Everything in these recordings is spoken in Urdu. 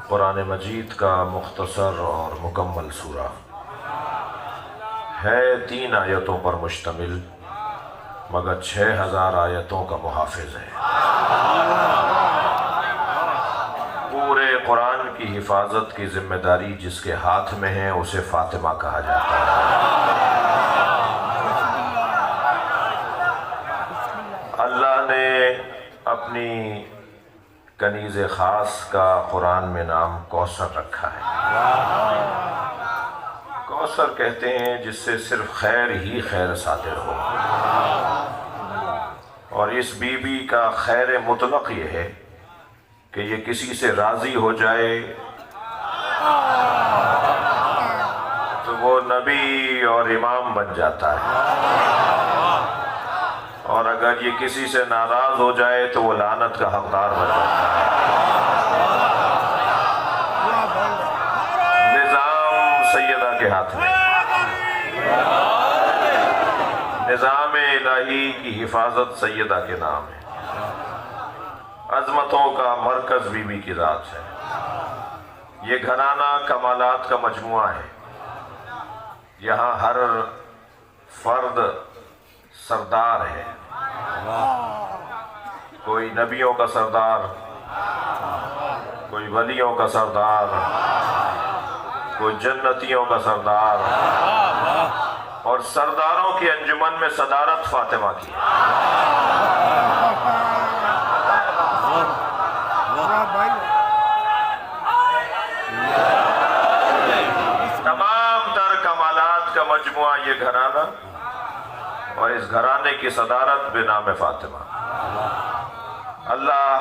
قرآن مجید کا مختصر اور مکمل سورہ ہے، 3 آیتوں پر مشتمل مگر 6000 آیتوں کا محافظ ہے۔ پورے قرآن کی حفاظت کی ذمہ داری جس کے ہاتھ میں ہے اسے فاطمہ کہا جاتا ہے۔ اللہ نے اپنی کنیز خاص کا قرآن میں نام کوثر رکھا ہے۔ کوثر کہتے ہیں جس سے صرف خیر ہی خیر صادر ہو، اور اس بی بی کا خیر مطلق یہ ہے کہ یہ کسی سے راضی ہو جائے تو وہ نبی اور امام بن جاتا ہے، اور اگر یہ کسی سے ناراض ہو جائے تو وہ لعنت کا حقدار بن جاتا ہے۔ نظام سیدہ کے ہاتھ میں، نظام الہی کی حفاظت سیدہ کے نام ہے۔ عظمتوں کا مرکز بی بی کی ذات ہے۔ یہ گھرانہ کمالات کا مجموعہ ہے۔ یہاں ہر فرد سردار ہے، کوئی نبیوں کا سردار، کوئی ولیوں کا سردار، کوئی جنتیوں کا سردار، اور سرداروں کی انجمن میں صدارت فاطمہ کی ہے۔ تمام تر کمالات کا مجموعہ یہ گھرانہ، اور اس گھرانے کی صدارت بے نام فاطمہ۔ اللہ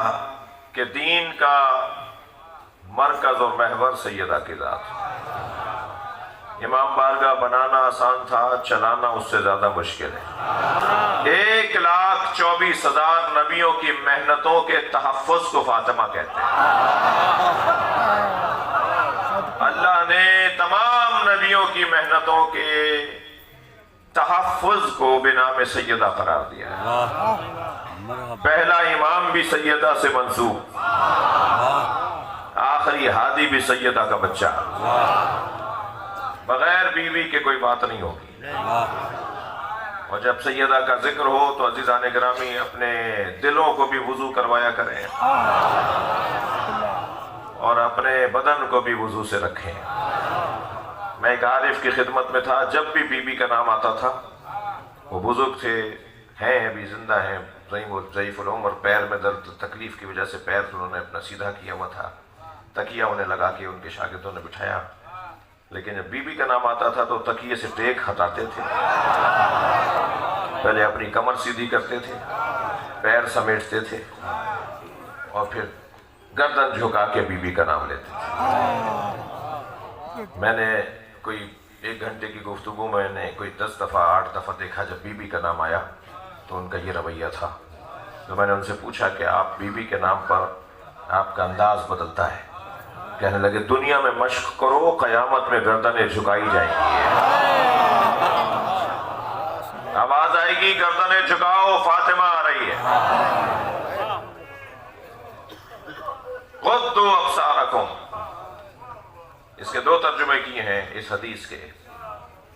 کے دین کا مرکز اور محور سیدہ کی ذات۔ امام بارگاہ بنانا آسان تھا، چلانا اس سے زیادہ مشکل ہے۔ 1,24,000 نبیوں کی محنتوں کے تحفظ کو فاطمہ کہتے ہیں۔ اللہ نے تمام نبیوں کی محنتوں کے تحفظ کو بنام سیدہ قرار دیا ہے۔ پہلا امام بھی سیدہ سے منسوب، آخری ہادی بھی سیدہ کا بچہ۔ بغیر بیوی کے کوئی بات نہیں ہوگی، اور جب سیدہ کا ذکر ہو تو عزیزان گرامی اپنے دلوں کو بھی وضو کروایا کریں، اور اپنے بدن کو بھی وضو سے رکھیں۔ میں ایک عارف کی خدمت میں تھا، جب بھی بی بی کا نام آتا تھا، وہ بزرگ تھے، ہیں ابھی زندہ ہیں، ضعیف العمر، پیر میں درد تکلیف کی وجہ سے پیر انہوں نے اپنا سیدھا کیا ہوا تھا، تکیہ انہیں لگا کے ان کے شاگردوں نے بٹھایا، لیکن جب بی بی کا نام آتا تھا تو تکیے سے ٹیک ہٹاتے تھے، پہلے اپنی کمر سیدھی کرتے تھے، پیر سمیٹتے تھے، اور پھر گردن جھکا کے بی بی کا نام لیتے تھے۔ میں نے کوئی 1 گھنٹے کی گفتگو میں نے کوئی 10 دفعہ 8 دفعہ دیکھا جب بی بی کا نام آیا تو ان کا یہ رویہ تھا۔ تو میں نے ان سے پوچھا کہ آپ بی بی کے نام پر آپ کا انداز بدلتا ہے؟ کہنے لگے دنیا میں مشق کرو، قیامت میں گردنیں جھکائی جائیں گی۔ آواز آئے گی گردنیں جھکاؤ، فاطمہ آ رہی ہے۔ غضوا ابصارکم، اس کے 2 ترجمے کیے ہیں اس حدیث کے۔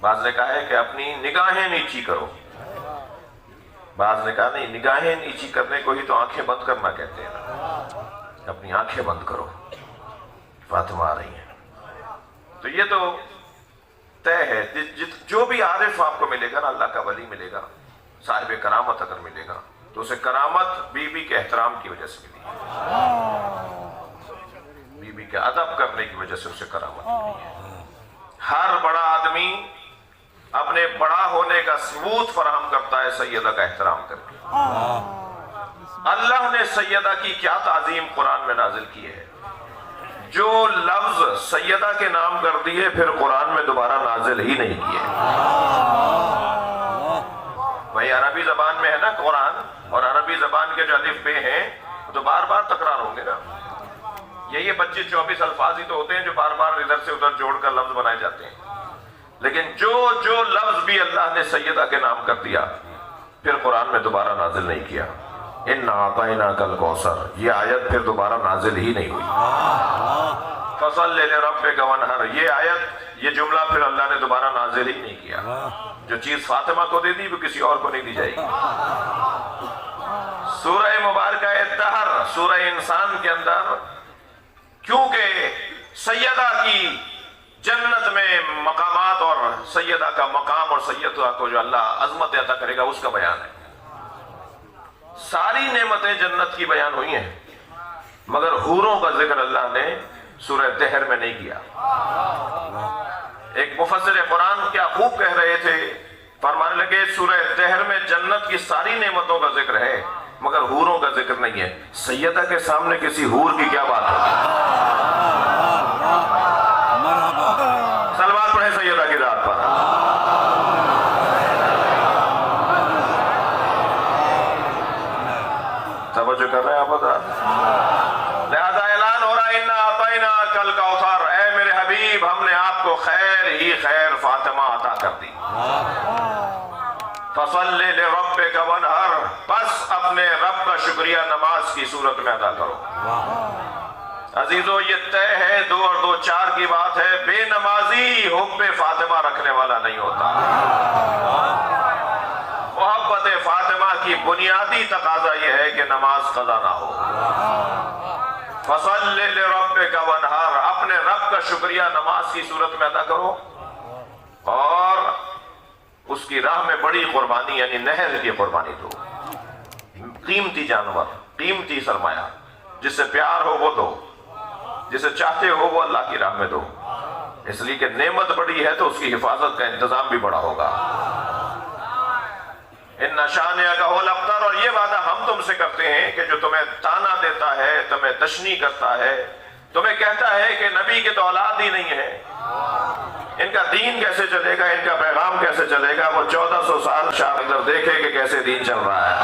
بعض نے کہا ہے کہ اپنی نگاہیں نیچی کرو، بعض نے کہا نہیں، نگاہیں نیچی کرنے کو ہی تو آنکھیں بند کرنا کہتے ہیں، اپنی آنکھیں بند کرو، فاطمہ آ رہی ہیں۔ تو یہ تو طے ہے، جو بھی عارف آپ کو ملے گا نا، اللہ کا ولی ملے گا، صاحب کرامت اگر ملے گا تو اسے کرامت بی بی کے احترام کی وجہ سے ملی ہے، بی بی کے ادب کرنے کی وجہ سے اسے کرامت ملی ہے۔ ہر بڑا آدمی اپنے بڑا ہونے کا ثبوت فراہم کرتا ہے سیدہ کا احترام کر کے۔ اللہ نے سیدہ کی کیا تعظیم قرآن میں نازل کی ہے، جو لفظ سیدہ کے نام کر دیے پھر قرآن میں دوبارہ نازل ہی نہیں کیے۔ بھائی عربی زبان میں ہے نا قرآن، اور عربی زبان کے جو الف بے ہیں تو بار بار تکرار ہوں گے نا۔ یہ 25-24 الفاظ ہی تو ہوتے ہیں جو بار بار ادھر سے ادھر جوڑ کر لفظ بنائے جاتے ہیں، لیکن جو لفظ بھی اللہ نے سیدہ کے نام کر دیا پھر قرآن میں دوبارہ نازل نہیں کیا۔ اِنَّا أَعْطَيْنَاكَ الْكَوْثَرَ، یہ آیت پھر دوبارہ نازل ہی نہیں ہوئی۔ فصلی لربک وانحر، یہ آیت، یہ جملہ پھر اللہ نے دوبارہ نازل ہی نہیں کیا۔ جو چیز فاطمہ کو دے دی وہ کسی اور کو نہیں دی جائے گی۔ سورہ مبارکہ دہر، سورہ انسان کے اندر، کیونکہ سیدہ کی جنت میں مقامات اور سیدہ کا مقام اور سیدہ کو جو اللہ عظمت عطا کرے گا اس کا بیان ہے۔ ساری نعمتیں جنت کی بیان ہوئی ہیں، مگر حوروں کا ذکر اللہ نے سورہ دہر میں نہیں کیا۔ ایک مفسر قرآن کیا خوب کہہ رہے تھے، فرمانے لگے سورہ دہر میں جنت کی ساری نعمتوں کا ذکر ہے مگر حوروں کا ذکر نہیں ہے۔ سیدہ کے سامنے کسی حور کی کیا بات ہوگی؟ سلوات پڑھیں سیدہ کی ذات پر۔ توجہ کر رہے ہیں آپ حضرات؟ لہذا اعلان ہو رہا ہے اِنَّا أَعْطَيْنَاكَ الْكَوْثَرَ، اے میرے حبیب ہم نے آپ کو خیر ہی خیر فاطمہ عطا کر دی۔ فَصَلِّ لِرَبِّكَ وَانْحَرْ، بس اپنے رب کا شکریہ نماز کی صورت میں ادا کرو۔ عزیزو یہ طے ہے، 2 اور 2 4 کی بات ہے، بے نمازی حب فاطمہ رکھنے والا نہیں ہوتا۔ محبت فاطمہ کی بنیادی تقاضا یہ ہے کہ نماز قضا نہ ہو۔ فَصَلِّ لِرَبِّكَ وَانْحَرْ، اپنے رب کا شکریہ نماز کی صورت میں ادا کرو، اور اس کی راہ میں بڑی قربانی یعنی نہر کی قربانی دو۔ قیمتی جانور، قیمتی سرمایہ، جس سے پیار ہو وہ دو، جسے چاہتے ہو وہ اللہ کی راہ میں دو، اس لیے کہ نعمت بڑی ہے تو اس کی حفاظت کا انتظام بھی بڑا ہوگا۔ ان شانئک هو الابتر، اور یہ وعدہ ہم تم سے کرتے ہیں کہ جو تمہیں تانا دیتا ہے، تمہیں تشنیع کرتا ہے، تمہیں کہتا ہے کہ نبی کے تو اولاد ہی نہیں ہے، ان کا دین کیسے چلے گا، ان کا پیغام کیسے چلے گا، وہ 1400 سال شاہ اندر دیکھے کہ کیسے دین چل رہا ہے۔